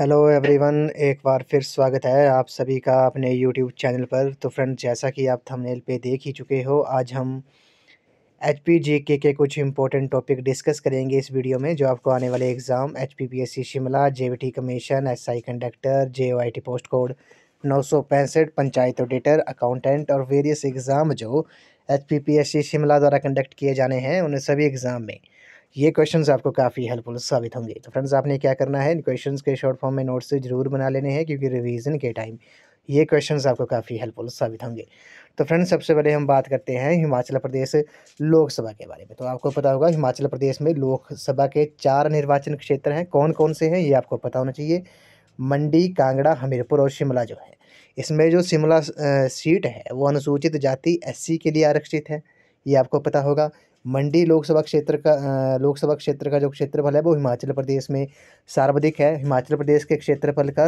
Hello everyone, एक बार फिर स्वागत है आप सभी का अपने यूट्यूब चैनल पर। तो फ्रेंड्स, जैसा कि आप थंबनेल पे देख ही चुके हो, आज हम एचपीजीके के कुछ इंपॉर्टेंट टॉपिक डिस्कस करेंगे इस वीडियो में, जो आपको आने वाले exam HPPSC Shimla, JVT commission, SI conductor, जेओआईटी post code 965, panchayat auditor, accountant और वेरियस एग्ज़ाम जो एचपीपीएससी शिमला द्वारा कंडक्ट किए जाने हैं, उन सभी एग्ज़ाम में ये क्वेश्चंस आपको काफ़ी हेल्पफुल साबित होंगे। तो फ्रेंड्स, आपने क्या करना है, इन क्वेश्चंस के शॉर्ट फॉर्म में नोट्स से ज़रूर बना लेने हैं, क्योंकि रिवीजन के टाइम ये क्वेश्चंस आपको काफ़ी हेल्पफुल साबित होंगे। तो फ्रेंड्स, सबसे पहले हम बात करते हैं हिमाचल प्रदेश लोकसभा के बारे में। तो आपको पता होगा, हिमाचल प्रदेश में लोकसभा के 4 निर्वाचन क्षेत्र हैं। कौन-कौन से हैं, ये आपको पता होना चाहिए। मंडी, कांगड़ा, हमीरपुर और शिमला जो है। इसमें जो शिमला सीट है, वो अनुसूचित जाति एससी के लिए आरक्षित है, ये आपको पता होगा। मंडी लोकसभा क्षेत्र का जो क्षेत्रफल है, वो हिमाचल प्रदेश में सर्वाधिक है। हिमाचल प्रदेश के क्षेत्रफल का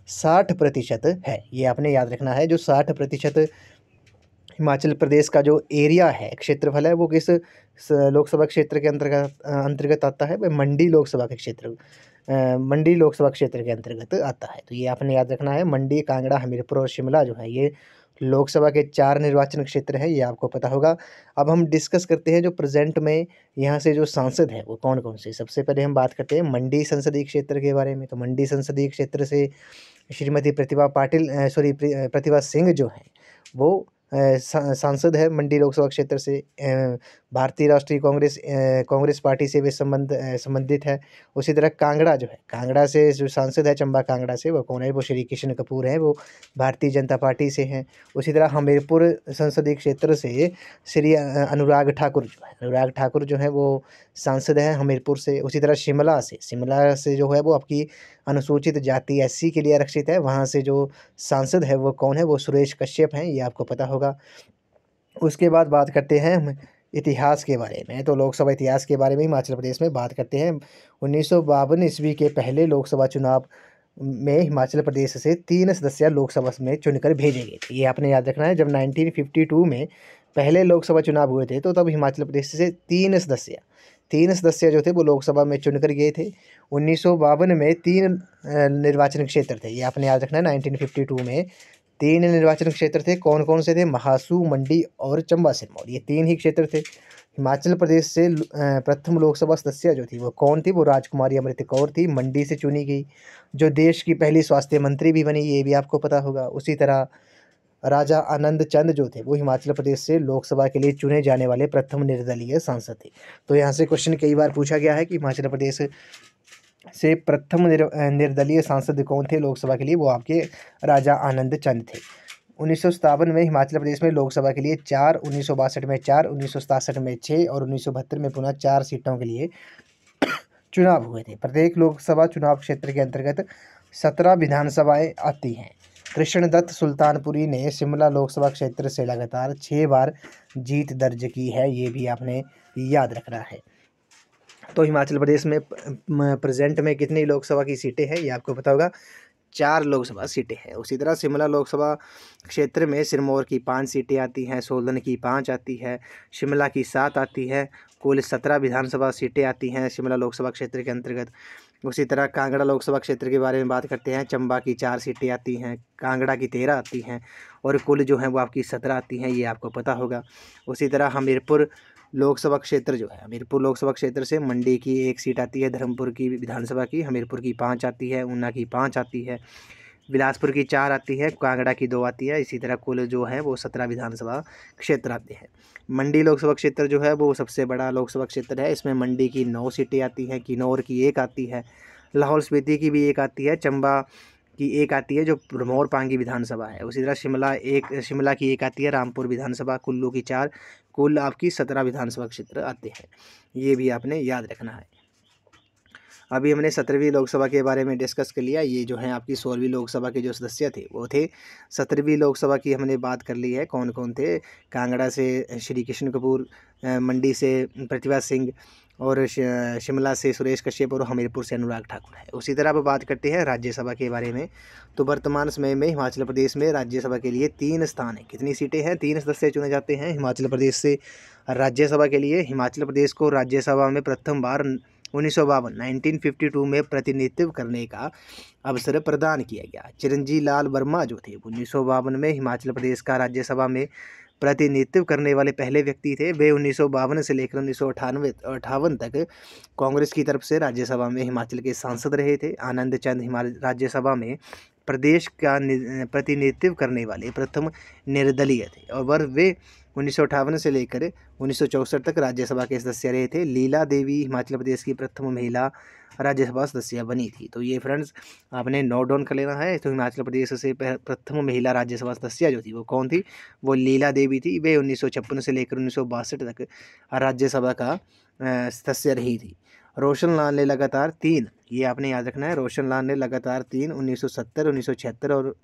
60% है, ये आपने याद रखना है। जो 60% हिमाचल प्रदेश का जो एरिया है, क्षेत्रफल है, वो किस लोकसभा क्षेत्र के अंतर्गत आता है? वह मंडी लोकसभा क्षेत्र के अंतर्गत आता है। तो ये आपने याद रखना है। मंडी, कांगड़ा, हमीरपुर और शिमला जो है, ये लोकसभा के 4 निर्वाचन क्षेत्र हैं, ये आपको पता होगा। अब हम डिस्कस करते हैं जो प्रेजेंट में यहाँ से जो सांसद हैं, वो कौन-कौन से। सबसे पहले हम बात करते हैं मंडी संसदीय क्षेत्र के बारे में। तो मंडी संसदीय क्षेत्र से श्रीमती प्रतिभा सिंह जो हैं, वो सांसद है मंडी लोकसभा क्षेत्र से। भारतीय राष्ट्रीय कांग्रेस पार्टी से वे संबंधित है। उसी तरह कांगड़ा जो है, कांगड़ा से जो सांसद है, चंबा कांगड़ा से, वो कौन है? वो श्री कृष्ण कपूर हैं, वो भारतीय जनता पार्टी से हैं। उसी तरह हमीरपुर संसदीय क्षेत्र से श्री अनुराग ठाकुर जो है, वो सांसद हैं हमीरपुर से। उसी तरह शिमला से जो है, वो आपकी अनुसूचित जाति एससी के लिए आरक्षित है। वहाँ से जो सांसद है, वो कौन है? वो सुरेश कश्यप हैं, ये आपको पता होगा। उसके बाद बात करते हैं हम इतिहास के बारे में। तो लोकसभा इतिहास के बारे में हिमाचल प्रदेश में बात करते हैं। 1952 ईस्वी के पहले लोकसभा चुनाव में हिमाचल प्रदेश से 3 सदस्य लोकसभा में चुनकर भेजे गए थे, ये आपने याद रखना है। जब 1952 में पहले लोकसभा चुनाव हुए थे, तो तब हिमाचल प्रदेश से 3 सदस्य जो थे, वो लोकसभा में चुनकर गए थे। 1952 में 3 निर्वाचन क्षेत्र थे, ये आपने याद रखना है। 1952 में 3 निर्वाचन क्षेत्र थे। कौन-कौन से थे? महासू, मंडी और चंबा सिरमौर, ये 3 ही क्षेत्र थे। हिमाचल प्रदेश से प्रथम लोकसभा सदस्य जो थी, वो कौन थी? वो राजकुमारी अमृत कौर थी, मंडी से चुनी गई, जो देश की पहली स्वास्थ्य मंत्री भी बनी, ये भी आपको पता होगा। उसी तरह राजा आनंद चंद जो थे, वो हिमाचल प्रदेश से लोकसभा के लिए चुने जाने वाले प्रथम निर्दलीय सांसद थे। तो यहाँ से क्वेश्चन कई बार पूछा गया है कि हिमाचल प्रदेश से प्रथम निर्दलीय सांसद कौन थे लोकसभा के लिए? वो आपके राजा आनंद चंद थे। 1957 में हिमाचल प्रदेश में लोकसभा के लिए 4, 1962 में 4, 1967 में 6 और 1972 में पुनः 4 सीटों के लिए चुनाव हुए थे। प्रत्येक लोकसभा चुनाव क्षेत्र के अंतर्गत 17 विधानसभाएं आती हैं। कृष्णदत्त सुल्तानपुरी ने शिमला लोकसभा क्षेत्र से लगातार 6 बार जीत दर्ज की है, ये भी आपने याद रखना है। तो हिमाचल प्रदेश में प्रेजेंट में कितनी लोकसभा की सीटें हैं, ये आपको पता होगा। 4 लोकसभा सीटें हैं। उसी तरह शिमला लोकसभा क्षेत्र में सिरमौर की 5 सीटें आती हैं, सोलन की 5 आती है, शिमला की 7 आती है। कुल 17 विधानसभा सीटें आती हैं शिमला लोकसभा क्षेत्र के अंतर्गत। उसी तरह कांगड़ा लोकसभा क्षेत्र के बारे में बात करते हैं। चंबा की 4 सीटें आती हैं, कांगड़ा की 13 आती हैं और कुल जो है वो आपकी 17 आती हैं, ये आपको पता होगा। उसी तरह हमीरपुर लोकसभा क्षेत्र जो है, हमीरपुर लोकसभा क्षेत्र से मंडी की 1 सीट आती है, धर्मपुर की विधानसभा की, हमीरपुर की 5 आती है, ऊना की 5 आती है, बिलासपुर की 4 आती है, कांगड़ा की 2 आती है। इसी तरह कुल जो है वो 17 विधानसभा क्षेत्र आते हैं। मंडी लोकसभा क्षेत्र जो है, वो सबसे बड़ा लोकसभा क्षेत्र है। इसमें मंडी की 9 सीटें आती हैं, किन्नौर की 1 आती है, लाहौल स्पीति की भी 1 आती है, चंबा की 1 आती है, जो भरमौर पांगी विधानसभा है। उसी तरह शिमला की 1 आती है, रामपुर विधानसभा, कुल्लू की 4, कुल आपकी 17 विधानसभा क्षेत्र आते हैं, ये भी आपने याद रखना है। अभी हमने 17वीं लोकसभा के बारे में डिस्कस कर लिया। ये जो है आपकी 16वीं लोकसभा के जो सदस्य थे, वो थे। 17वीं लोकसभा की हमने बात कर ली है। कौन कौन थे? कांगड़ा से श्री कृष्ण कपूर, मंडी से प्रतिभा सिंह और शिमला से सुरेश कश्यप और हमीरपुर से अनुराग ठाकुर है। उसी तरह अब बात करते हैं राज्यसभा के बारे में। तो वर्तमान समय में हिमाचल प्रदेश में राज्यसभा के लिए 3 स्थान है। कितनी सीटें हैं? 3 सदस्य चुने जाते हैं हिमाचल प्रदेश से राज्यसभा के लिए। हिमाचल प्रदेश को राज्यसभा में प्रथम बार 1952 1952 में प्रतिनिधित्व करने का अवसर प्रदान किया गया। चिरंजीव लाल वर्मा जो थे 1952 में हिमाचल प्रदेश का राज्यसभा में प्रतिनिधित्व करने वाले पहले व्यक्ति थे। वे 1952 से लेकर 1958 तक कांग्रेस की तरफ से राज्यसभा में हिमाचल के सांसद रहे थे। आनंद चंद राज्यसभा में प्रदेश का प्रतिनिधित्व करने वाले प्रथम निर्दलीय थे और वे 1958 से लेकर 1964 तक राज्यसभा के सदस्य रहे थे। लीला देवी हिमाचल प्रदेश की प्रथम महिला राज्यसभा सदस्य बनी थी। तो ये फ्रेंड्स आपने नोट डाउन कर लेना है। तो हिमाचल प्रदेश से प्रथम महिला राज्यसभा सदस्य जो थी वो कौन थी? वो लीला देवी थी। वे 1956 से लेकर 1962 तक राज्यसभा का सदस्य रही थी। रोशन लाल ने लगातार 3, ये आपने याद रखना है, रोशन लाल ने लगातार 3 1970, 1976 और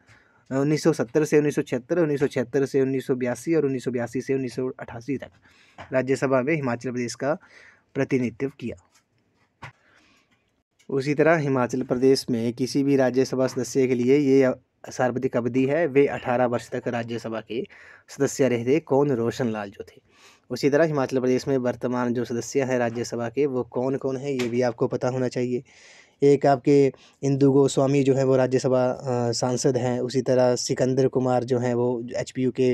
1970 से 1976, 1976 से 1982 और 1982 से 1988 तक राज्यसभा में हिमाचल प्रदेश का प्रतिनिधित्व किया। उसी तरह हिमाचल प्रदेश में किसी भी राज्यसभा सदस्य के लिए ये सर्वाधिक अवधि है, वे 18 वर्ष तक राज्यसभा के सदस्य रहे थे। कौन? रोशन लाल जो थे। उसी तरह हिमाचल प्रदेश में वर्तमान जो सदस्य हैं राज्यसभा के वो कौन कौन है ये भी आपको पता होना चाहिए। एक आपके इंदु गोस्वामी जो है वो राज्यसभा सांसद हैं। उसी तरह सिकंदर कुमार जो हैं वो HPU के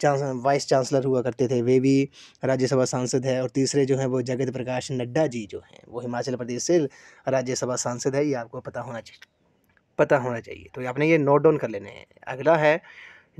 वाइस चांसलर हुआ करते थे, वे भी राज्यसभा सांसद है। और तीसरे जो हैं वो जगत प्रकाश नड्डा जी जो हैं वो हिमाचल प्रदेश से राज्यसभा सांसद है। ये आपको पता होना चाहिए। तो आपने ये नोट डाउन कर लेने हैं। अगला है,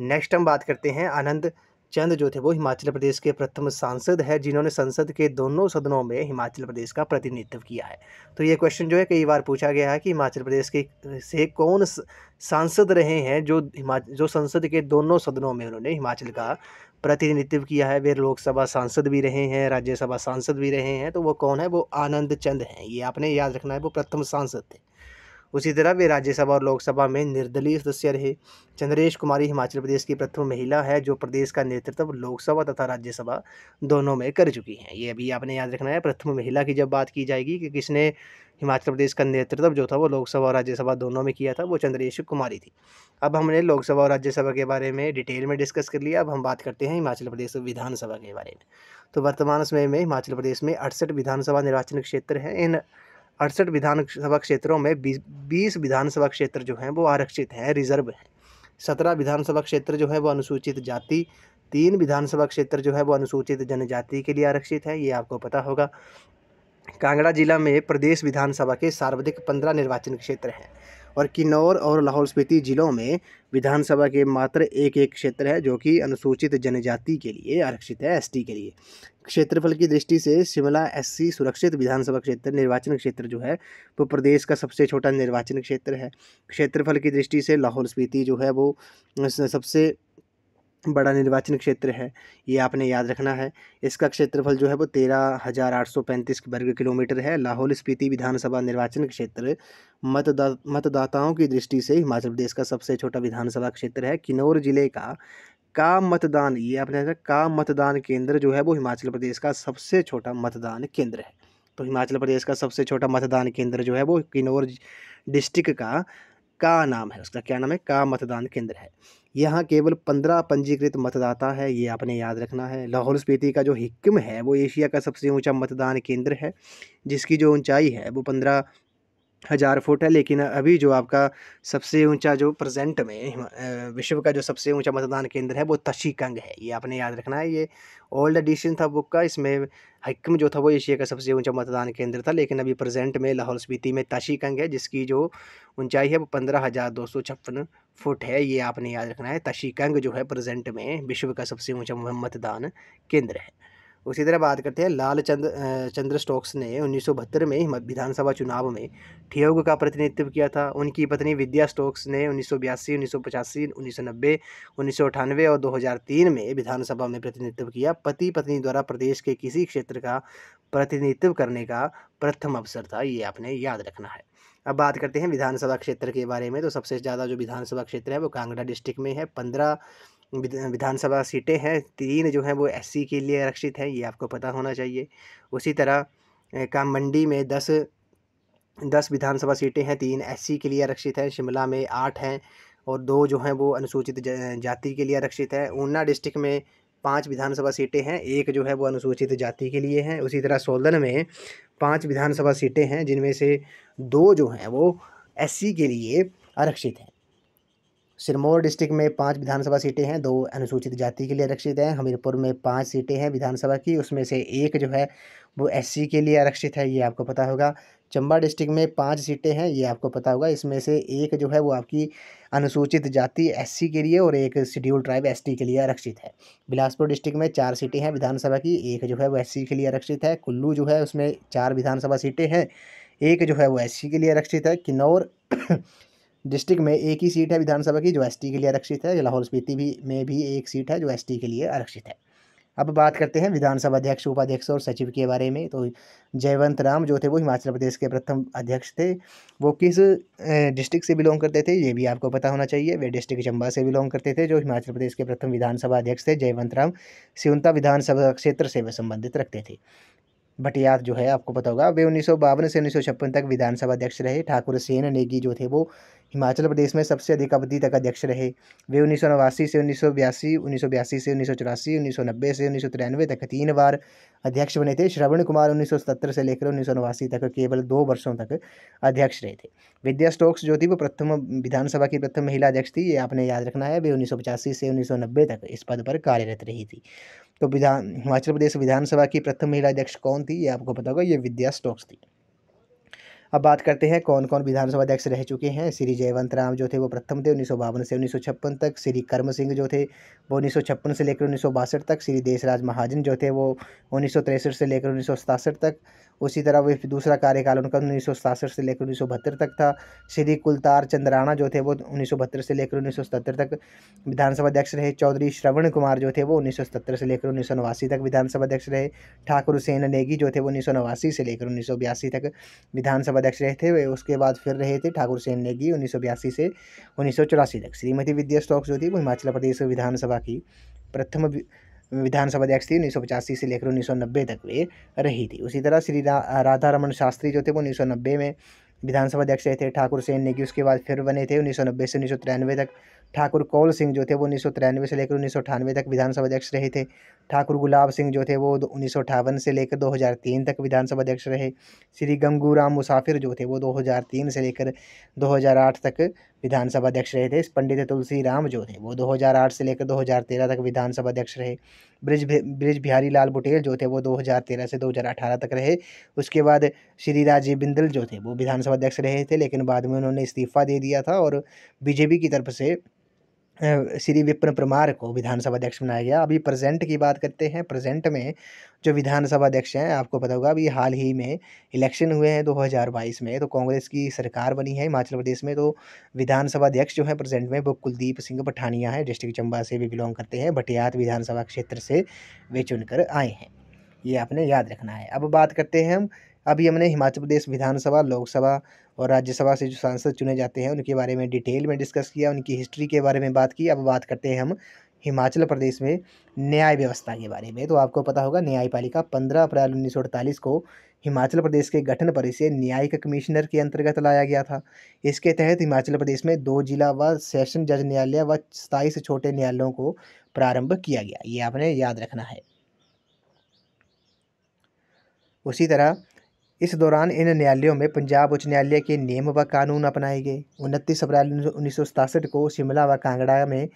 नेक्स्ट हम बात करते हैं, आनंद चंद जो थे वो हिमाचल प्रदेश के प्रथम सांसद है जिन्होंने संसद के दोनों सदनों में हिमाचल प्रदेश का प्रतिनिधित्व किया है। तो ये क्वेश्चन जो है कई बार पूछा गया है कि हिमाचल प्रदेश के से कौन सांसद रहे हैं जो संसद के दोनों सदनों में उन्होंने हिमाचल का प्रतिनिधित्व किया है। वे लोकसभा सांसद भी रहे हैं, राज्यसभा सांसद भी रहे हैं। तो वो कौन है? वो आनंद चंद हैं। ये आपने याद रखना है, वो प्रथम सांसद थे। उसी तरह वे राज्यसभा और लोकसभा में निर्दलीय सदस्य रहे। चंद्रेश कुमारी हिमाचल प्रदेश की प्रथम महिला है जो प्रदेश का नेतृत्व लोकसभा तथा राज्यसभा दोनों में कर चुकी हैं। ये अभी आपने याद रखना है। प्रथम महिला की जब बात की जाएगी कि किसने हिमाचल प्रदेश का नेतृत्व जो था वो लोकसभा और राज्यसभा दोनों में किया था, वो चंद्रेश कुमारी थी। अब हमने लोकसभा और राज्यसभा के बारे में डिटेल में डिस्कस कर लिया। अब हम बात करते हैं हिमाचल प्रदेश विधानसभा के बारे में। तो वर्तमान समय में हिमाचल प्रदेश में 68 विधानसभा निर्वाचन क्षेत्र हैं। इन 68 विधानसभा क्षेत्रों में 20 विधानसभा क्षेत्र जो हैं वो आरक्षित हैं, रिजर्व हैं। 17 विधानसभा क्षेत्र जो है वो अनुसूचित जाति, 3 विधानसभा क्षेत्र जो है वो अनुसूचित जनजाति के लिए आरक्षित है। ये आपको पता होगा। कांगड़ा जिला में प्रदेश विधानसभा के सर्वाधिक 15 निर्वाचन क्षेत्र हैं और किन्नौर और लाहौल स्पीति जिलों में विधानसभा के मात्र एक क्षेत्र है जो कि अनुसूचित जनजाति के लिए आरक्षित है, ST के लिए। क्षेत्रफल की दृष्टि से शिमला SC सुरक्षित विधानसभा क्षेत्र निर्वाचन क्षेत्र जो है वो प्रदेश का सबसे छोटा निर्वाचन क्षेत्र है। क्षेत्रफल की दृष्टि से लाहौल स्पीति जो है वो सबसे बड़ा निर्वाचन क्षेत्र है। ये आपने याद रखना है। इसका क्षेत्रफल जो है वो 13,835 वर्ग किलोमीटर है। लाहौल स्पीति विधानसभा निर्वाचन क्षेत्र मतदाताओं की दृष्टि से हिमाचल प्रदेश का सबसे छोटा विधानसभा क्षेत्र है। किन्नौर जिले का मतदान, ये आपने का मतदान केंद्र जो है वो हिमाचल प्रदेश का सबसे छोटा मतदान केंद्र है। तो हिमाचल प्रदेश का सबसे छोटा मतदान केंद्र जो है वो किन्नौर डिस्ट्रिक्ट का नाम है, उसका क्या नाम है? का मतदान केंद्र है। यहाँ केवल 15 पंजीकृत मतदाता है, ये आपने याद रखना है। लाहौल स्पीति का जो हिक्किम है वो एशिया का सबसे ऊंचा मतदान केंद्र है जिसकी जो ऊंचाई है वो 15,000 फुट है। लेकिन अभी जो आपका सबसे ऊंचा जो प्रेजेंट में विश्व का जो सबसे ऊंचा मतदान केंद्र है वो तशीकंग है। ये आपने याद रखना है। ये ओल्ड एडिशन था बुक का, इसमें हिक्किम जो था वो एशिया का सबसे ऊंचा मतदान केंद्र था। लेकिन अभी प्रेजेंट में लाहौल स्पीति में तशीकंग है जिसकी जो ऊंचाई है वो 15,256 फुट है। ये आपने याद रखना है। तशीकंग जो है प्रेजेंट में विश्व का सबसे ऊंचा मतदान केंद्र है। उसी तरह बात करते हैं लाल चंद्र स्टोक्स ने 1972 में विधानसभा चुनाव में ठियोग का प्रतिनिधित्व किया था। उनकी पत्नी विद्या स्टोक्स ने 1982, 1985, 1990, 1998 और 2003 में विधानसभा में प्रतिनिधित्व किया। पति पत्नी द्वारा प्रदेश के किसी क्षेत्र का प्रतिनिधित्व करने का प्रथम अवसर था। ये आपने याद रखना है। अब बात करते हैं विधानसभा क्षेत्र के बारे में। तो सबसे ज़्यादा जो विधानसभा क्षेत्र है वो कांगड़ा डिस्ट्रिक्ट में है। 15 विधानसभा सीटें हैं, 3 जो हैं वो SC के लिए आरक्षित हैं, ये आपको पता होना चाहिए। उसी तरह मंडी में 10 विधानसभा सीटें हैं, 3 SC के लिए आरक्षित हैं। शिमला में 8 हैं और 2 जो हैं वो अनुसूचित जाति के लिए आरक्षित है। ऊना डिस्ट्रिक्ट में 5 विधानसभा सीटें हैं, 1 जो है वो अनुसूचित जाति के लिए है। उसी तरह सोलन में 5 विधानसभा सीटें हैं, जिनमें से 2 जो हैं वो एससी के लिए आरक्षित हैं। सिरमौर डिस्ट्रिक्ट में 5 विधानसभा सीटें हैं, 2 अनुसूचित जाति के लिए आरक्षित हैं। हमीरपुर में 5 सीटें हैं विधानसभा की, उसमें से 1 जो है वो एससी के लिए आरक्षित है, ये आपको पता होगा। चंबा डिस्ट्रिक्ट में 5 सीटें हैं, ये आपको पता होगा। इसमें से 1 जो है वो आपकी अनुसूचित जाति एससी के लिए और 1 शेड्यूल ट्राइब एसटी के लिए आरक्षित है। बिलासपुर डिस्ट्रिक्ट में 4 सीटें हैं विधानसभा की, 1 जो है वो एससी के लिए आरक्षित है। कुल्लू जो है उसमें 4 विधानसभा सीटें हैं, 1 जो है वो एससी के लिए आरक्षित है। किन्नौर डिस्ट्रिक्ट में 1 ही सीट है विधानसभा की जो एसटी के लिए आरक्षित है। लाहौल स्पीति में भी 1 सीट है जो एसटी के लिए आरक्षित है। अब बात करते हैं विधानसभा अध्यक्ष, उपाध्यक्ष और सचिव के बारे में। तो जयवंत राम जो थे वो हिमाचल प्रदेश के प्रथम अध्यक्ष थे। वो किस डिस्ट्रिक्ट से बिलोंग करते थे, ये भी आपको पता होना चाहिए। वे डिस्ट्रिक्ट चंबा से बिलोंग करते थे। जो हिमाचल प्रदेश के प्रथम विधानसभा अध्यक्ष थे जयवंत राम, सिउंता विधानसभा क्षेत्र से वे संबंधित रखते थे। भटियात जो है आपको पता होगा, वे 1952 से 1956 तक विधानसभा अध्यक्ष रहे। ठाकुर सेन नेगी जो थे वो हिमाचल प्रदेश में सबसे अधिक अवधि तक अध्यक्ष रहे। वे 1989 से 1982, 1982 से 1984, 1990 से 1993 तक 3 बार अध्यक्ष बने थे। श्रवण कुमार 1977 से लेकर 1989 तक केवल 2 वर्षों तक अध्यक्ष रहे थे। विद्या स्टोक्स जो थी वो प्रथम विधानसभा की प्रथम महिला अध्यक्ष थी, ये आपने याद रखना है। वे 1985 से 1990 तक इस पद पर कार्यरत रही थी। तो हिमाचल प्रदेश विधानसभा की प्रथम महिला अध्यक्ष कौन थी, ये आपको पता होगा, ये विद्या स्टोक्स थी। अब बात करते हैं कौन कौन विधानसभा अध्यक्ष रह चुके हैं। श्री जयवंत राम जो थे वो प्रथम थे 1952 से 1956 तक। श्री कर्म सिंह जो थे वो 1956 से लेकर 1962 तक। श्री देशराज महाजन जो थे वो 1963 से लेकर 1967 तक। उसी तरह वे दूसरा कार्यकाल उनका 1967 से लेकर 1972 तक था। श्री कुलतार चंद राणा जो थे वो 1972 से लेकर 1977 तक विधानसभा अध्यक्ष रहे। चौधरी श्रवण कुमार जो थे वो 1977 से लेकर 1989 तक विधानसभा अध्यक्ष रहे। ठाकुर सेन नेगी जो थे वो 1989 से लेकर 1982 तक विधानसभा अध्यक्ष रहे थे। वे उसके बाद फिर रहे थे ठाकुर सेन नेगी 1982 से 1984 तक। श्रीमती विद्या स्टोक्स जो थी वो हिमाचल प्रदेश विधानसभा की प्रथम विधानसभा अध्यक्ष थी। 1985 से लेकर 1990 तक वे रही थी। उसी तरह श्री राधा रमन शास्त्री जो थे वो 1990 में विधानसभा अध्यक्ष रहे थे। ठाकुर सेन नेगी उसके बाद फिर बने थे 1990 से 1993 तक। ठाकुर कौल सिंह जो थे वो 1993 से लेकर 1998 तक विधानसभा अध्यक्ष रहे थे। ठाकुर गुलाब सिंह जो थे वो 1958 से लेकर 2003 तक विधानसभा अध्यक्ष रहे। श्री गंगूराम मुसाफिर जो थे वो 2003 से लेकर 2008 तक विधानसभा अध्यक्ष रहे थे। पंडित तुलसी राम जो थे वो 2008 से लेकर 2013 तक विधानसभा अध्यक्ष रहे। ब्रिज बिहारी लाल बुटेल जो थे वो 2013 से 2018 तक रहे। उसके बाद श्री राजीव बिंदल जो थे वो विधानसभा अध्यक्ष रहे थे, लेकिन बाद में उन्होंने इस्तीफा दे दिया था और बीजेपी की तरफ से श्री विपिन परमार को विधानसभा अध्यक्ष बनाया गया। अभी प्रेजेंट की बात करते हैं। प्रेजेंट में जो विधानसभा अध्यक्ष हैं, आपको पता होगा अभी हाल ही में इलेक्शन हुए हैं 2022 में, तो कांग्रेस की सरकार बनी है हिमाचल प्रदेश में। तो विधानसभा अध्यक्ष जो है प्रेजेंट में वो कुलदीप सिंह पठानिया है। डिस्ट्रिक्ट चंबा से भी बिलोंग करते हैं। भटियात विधानसभा क्षेत्र से वे चुनकर आए हैं, ये आपने याद रखना है। अब बात करते हैं हम, अभी हमने हिमाचल प्रदेश विधानसभा, लोकसभा और राज्यसभा से जो सांसद चुने जाते हैं उनके बारे में डिटेल में डिस्कस किया, उनकी हिस्ट्री के बारे में बात की। अब बात करते हैं हम हिमाचल प्रदेश में न्याय व्यवस्था के बारे में। तो आपको पता होगा न्यायपालिका 15 अप्रैल 1948 को हिमाचल प्रदेश के गठन पर इसे न्यायिक कमिश्नर के अंतर्गत लाया गया था। इसके तहत हिमाचल प्रदेश में 2 जिला व सेशन जज न्यायालय व 27 छोटे न्यायालयों को प्रारंभ किया गया, ये आपने याद रखना है। उसी तरह इस दौरान इन न्यायालयों में पंजाब उच्च न्यायालय के नियम व कानून अपनाए गए। 29 अप्रैल 1967 को शिमला व कांगड़ा में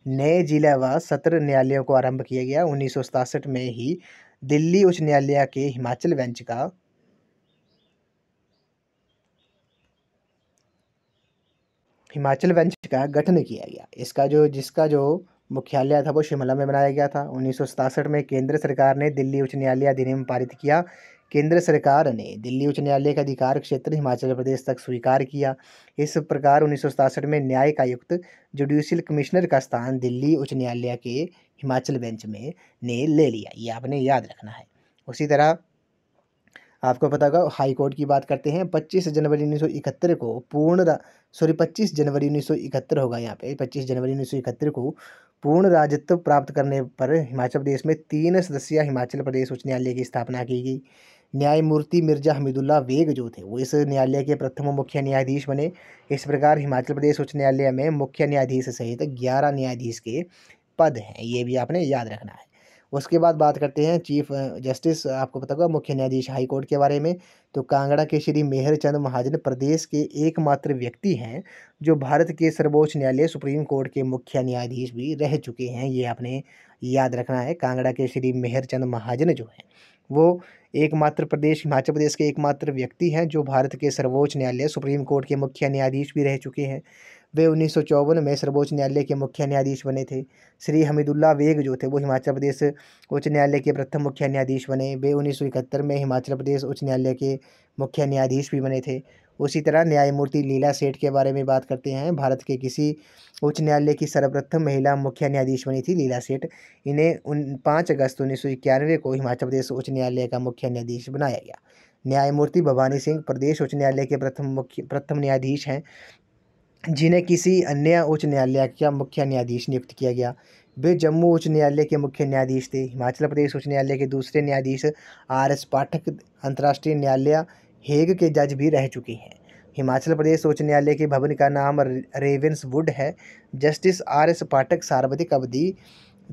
नए जिला व सत्र न्यायालयों को आरंभ किया गया। 1967 में ही दिल्ली उच्च न्यायालय के हिमाचल बेंच का गठन किया गया। जिसका जो मुख्यालय था वो शिमला में बनाया गया था। 1967 में केंद्र सरकार ने दिल्ली उच्च न्यायालय अधिनियम पारित किया। केंद्र सरकार ने दिल्ली उच्च न्यायालय का अधिकार क्षेत्र हिमाचल प्रदेश तक स्वीकार किया। इस प्रकार 1967 में न्यायिक आयुक्त जुडिशियल कमिश्नर का स्थान दिल्ली उच्च न्यायालय के हिमाचल बेंच में ने ले लिया, ये आपने याद रखना है। उसी तरह आपको पता होगा हाई कोर्ट की बात करते हैं। 25 जनवरी 1971 को 25 जनवरी 1971 होगा यहाँ पे, 25 जनवरी 1971 को पूर्ण राज्यत्व प्राप्त करने पर हिमाचल प्रदेश में 3 सदस्यीय हिमाचल प्रदेश उच्च न्यायालय की स्थापना की गई। न्यायमूर्ति मिर्जा हमीदुल्ला वेग जो थे वो इस न्यायालय के प्रथम मुख्य न्यायाधीश बने। इस प्रकार हिमाचल प्रदेश उच्च न्यायालय में मुख्य न्यायाधीश सहित 11 न्यायाधीश के पद हैं, ये भी आपने याद रखना है। उसके बाद बात करते हैं चीफ जस्टिस, आपको पता होगा मुख्य न्यायाधीश हाई कोर्ट के बारे में। तो कांगड़ा के श्री मेहर चंद महाजन प्रदेश के एकमात्र व्यक्ति हैं जो भारत के सर्वोच्च न्यायालय सुप्रीम कोर्ट के मुख्य न्यायाधीश भी रह चुके हैं। ये आपने याद रखना है। कांगड़ा के श्री मेहर चंद महाजन जो हैं वो एकमात्र हिमाचल प्रदेश के एकमात्र व्यक्ति हैं जो भारत के सर्वोच्च न्यायालय सुप्रीम कोर्ट के मुख्य न्यायाधीश भी रह चुके हैं। वे 1954 में सर्वोच्च न्यायालय के मुख्य न्यायाधीश बने थे। श्री हमीदुल्ला वेग जो थे वो हिमाचल प्रदेश उच्च न्यायालय के प्रथम मुख्य न्यायाधीश बने। वे 1971 में हिमाचल प्रदेश उच्च न्यायालय के मुख्य न्यायाधीश भी बने थे। उसी तरह न्यायमूर्ति लीला सेठ के बारे में बात करते हैं। भारत के किसी उच्च न्यायालय की सर्वप्रथम महिला मुख्य न्यायाधीश बनी थी लीला सेठ। इन्हें 5 अगस्त 1991 को हिमाचल प्रदेश उच्च न्यायालय का मुख्य न्यायाधीश बनाया गया। न्यायमूर्ति भवानी सिंह प्रदेश उच्च न्यायालय के प्रथम न्यायाधीश हैं जिन्हें किसी अन्य उच्च न्यायालय का मुख्य न्यायाधीश नियुक्त किया गया। वे जम्मू उच्च न्यायालय के मुख्य न्यायाधीश थे। हिमाचल प्रदेश उच्च न्यायालय के दूसरे न्यायाधीश RS पाठक अंतर्राष्ट्रीय न्यायालय हेग के जज भी रह चुके हैं। हिमाचल प्रदेश उच्च न्यायालय के भवन का नाम रेवेंसवुड है। जस्टिस RS पाठक सर्वाधिक अवधि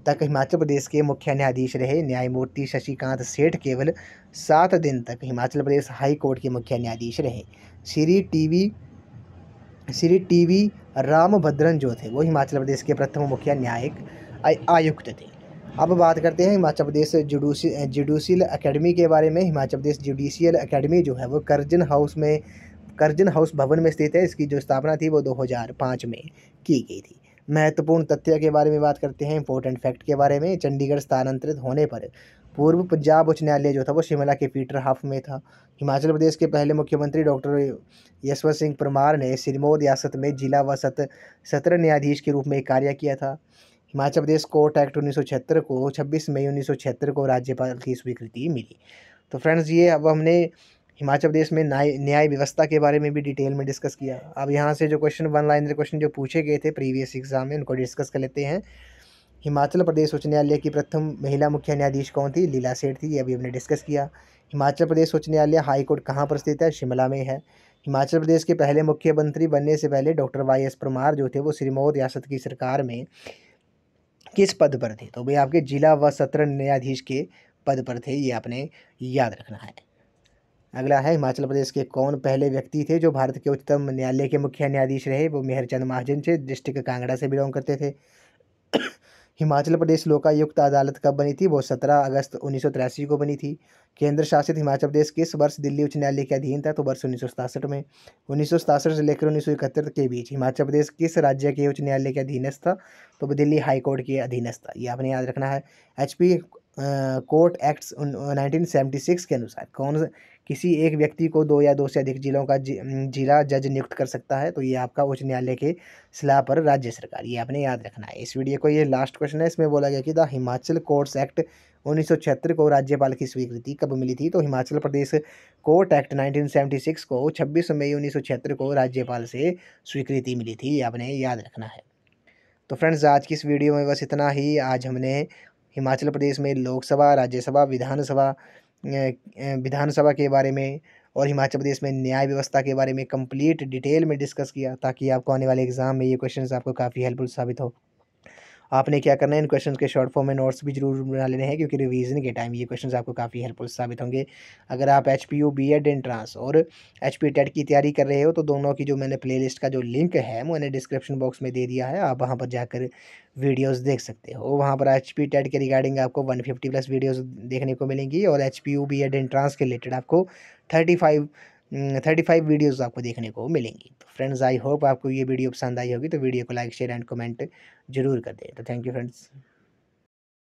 तक हिमाचल प्रदेश के मुख्य न्यायाधीश रहे। न्यायमूर्ति शशिकांत सेठ केवल 7 दिन तक हिमाचल प्रदेश हाई कोर्ट के मुख्य न्यायाधीश रहे। श्री टीवी रामभद्रन जो थे वो हिमाचल प्रदेश के प्रथम मुख्य न्यायिक आयुक्त थे। अब बात करते हैं हिमाचल प्रदेश जुडिशियल एकेडमी के बारे में। हिमाचल प्रदेश जुडिशियल एकेडमी जो है वो कर्जन हाउस भवन में स्थित है। इसकी जो स्थापना थी वो 2005 में की गई थी। महत्वपूर्ण तथ्य के बारे में बात करते हैं, इंपॉर्टेंट फैक्ट के बारे में। चंडीगढ़ स्थानांतरित होने पर पूर्व पंजाब उच्च न्यायालय जो था वो शिमला के पीटर हाफ में था। हिमाचल प्रदेश के पहले मुख्यमंत्री डॉक्टर यशवंत सिंह परमार ने सिरमौर रियासत में जिला व सत्र न्यायाधीश के रूप में कार्य किया था। हिमाचल प्रदेश कोर्ट एक्ट 1976 को 26 मई 1976 को राज्यपाल की स्वीकृति मिली। तो फ्रेंड्स, ये अब हमने हिमाचल प्रदेश में न्याय व्यवस्था के बारे में भी डिटेल में डिस्कस किया। अब यहाँ से जो क्वेश्चन 1 लाइनर क्वेश्चन जो पूछे गए थे प्रीवियस एग्जाम में उनको डिस्कस कर लेते हैं। हिमाचल प्रदेश उच्च न्यायालय की प्रथम महिला मुख्य न्यायाधीश कौन थी? लीला सेठ थी। ये अभी हमने डिस्कस किया। हिमाचल प्रदेश उच्च न्यायालय हाई कोर्ट कहाँ पर स्थित है? शिमला में है। हिमाचल प्रदेश के पहले मुख्यमंत्री बनने से पहले डॉक्टर YS परमार जो थे वो सिरमौर रियासत की सरकार में किस पद पर थे? तो भाई आपके जिला व सत्र न्यायाधीश के पद पर थे। ये आपने याद रखना है। अगला है, हिमाचल प्रदेश के कौन पहले व्यक्ति थे जो भारत के उच्चतम न्यायालय के मुख्य न्यायाधीश रहे? वो मेहरचंद महाजन थे, डिस्ट्रिक्ट कांगड़ा से बिलोंग करते थे। हिमाचल प्रदेश लोकायुक्त अदालत कब बनी थी? वो 17 अगस्त 1983 को बनी थी। केंद्र शासित हिमाचल प्रदेश किस वर्ष दिल्ली उच्च न्यायालय के अधीन था? तो वर्ष 1967 में। 1967 से लेकर 1971 के बीच हिमाचल प्रदेश किस राज्य के उच्च न्यायालय के अधीनस्थ था? तो वो दिल्ली हाई कोर्ट के अधीनस्थ था। ये आपने याद रखना है। HP कोर्ट एक्ट 1976 के अनुसार किसी एक व्यक्ति को 2 या 2 से अधिक जिलों का जिला जज नियुक्त कर सकता है? तो ये आपका उच्च न्यायालय के सलाह पर राज्य सरकार। ये आपने याद रखना है। इस वीडियो को ये लास्ट क्वेश्चन है। इसमें बोला गया कि द हिमाचल कोर्ट्स एक्ट 1976 को राज्यपाल की स्वीकृति कब मिली थी? तो हिमाचल प्रदेश कोर्ट एक्ट 1976 को 26 मई 1976 को राज्यपाल से स्वीकृति मिली थी। ये आपने याद रखना है। तो फ्रेंड्स, आज की इस वीडियो में बस इतना ही। आज हमने हिमाचल प्रदेश में लोकसभा, राज्यसभा, विधानसभा के बारे में और हिमाचल प्रदेश में न्याय व्यवस्था के बारे में कंप्लीट डिटेल में डिस्कस किया, ताकि आपको आने वाले एग्जाम में ये क्वेश्चंस आपको काफ़ी हेल्पफुल साबित हो। आपने क्या करना है, इन क्वेश्चंस के शॉर्ट फॉर्म में नोट्स भी जरूर बना लेने हैं, क्योंकि रिवीजन के टाइम ये क्वेश्चंस आपको काफ़ी हेल्पफुल साबित होंगे। अगर आप HPU BEd एंट्रांस और HP टेट की तैयारी कर रहे हो तो दोनों की जो मैंने प्लेलिस्ट का जो लिंक है वो मैंने डिस्क्रिप्शन बॉक्स में दे दिया है। आप वहाँ पर जाकर वीडियोस देख सकते हो। वहाँ पर HP टेट के रिगार्डिंग आपको 150+ वीडियोस देखने को मिलेंगी और HPU BEd एंट्रांस के रिलेटेड आपको 35 वीडियोस आपको देखने को मिलेंगी। तो फ्रेंड्स, आई होप आपको ये वीडियो पसंद आई होगी। तो वीडियो को लाइक, शेयर एंड कमेंट जरूर कर दें। तो थैंक यू फ्रेंड्स।